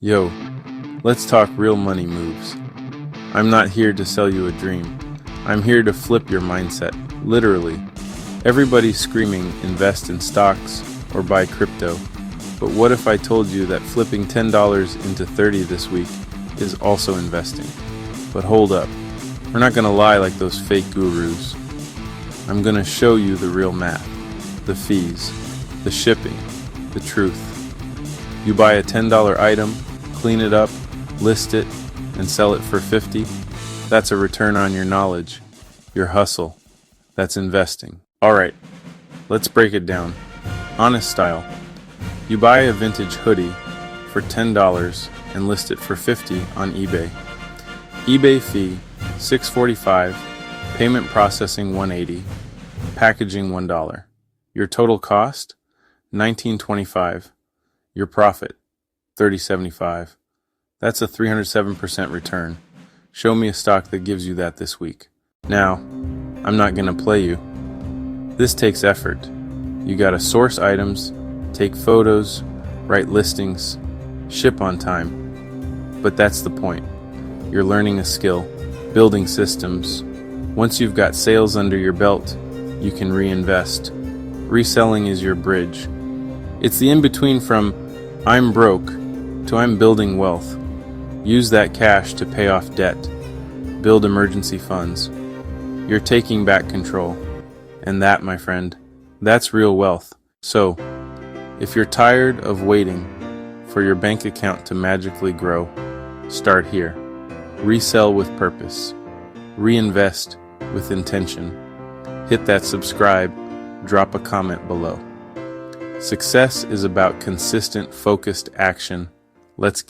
Yo, let's talk real money moves. I'm not here to sell you a dream. I'm here to flip your mindset, literally. Everybody's screaming invest in stocks or buy crypto. But what if I told you that flipping $10 into 30 this week is also investing? But hold up, we're not gonna lie like those fake gurus. I'm gonna show you the real math, the fees, the shipping, the truth. You buy a $10 item, clean it up, list it, and sell it for 50. That's a return on your knowledge, your hustle. That's investing. All right, let's break it down. Honest style. You buy a vintage hoodie for $10 and list it for 50 on eBay. eBay fee $6.45, payment processing $180, packaging $1. Your total cost $19.25. Your profit $30.75. That's a 307% return. Show me a stock that gives you that this week. Now, I'm not gonna play you. This takes effort. You gotta source items, take photos, write listings, ship on time. But that's the point. You're learning a skill, building systems. Once you've got sales under your belt, you can reinvest. Reselling is your bridge. It's the in-between from I'm broke to I'm building wealth. Use that cash to pay off debt, build emergency funds. You're taking back control. And that, my friend, that's real wealth. So, if you're tired of waiting for your bank account to magically grow, start here. Resell with purpose. Reinvest with intention. Hit that subscribe, drop a comment below. Success is about consistent, focused action. Let's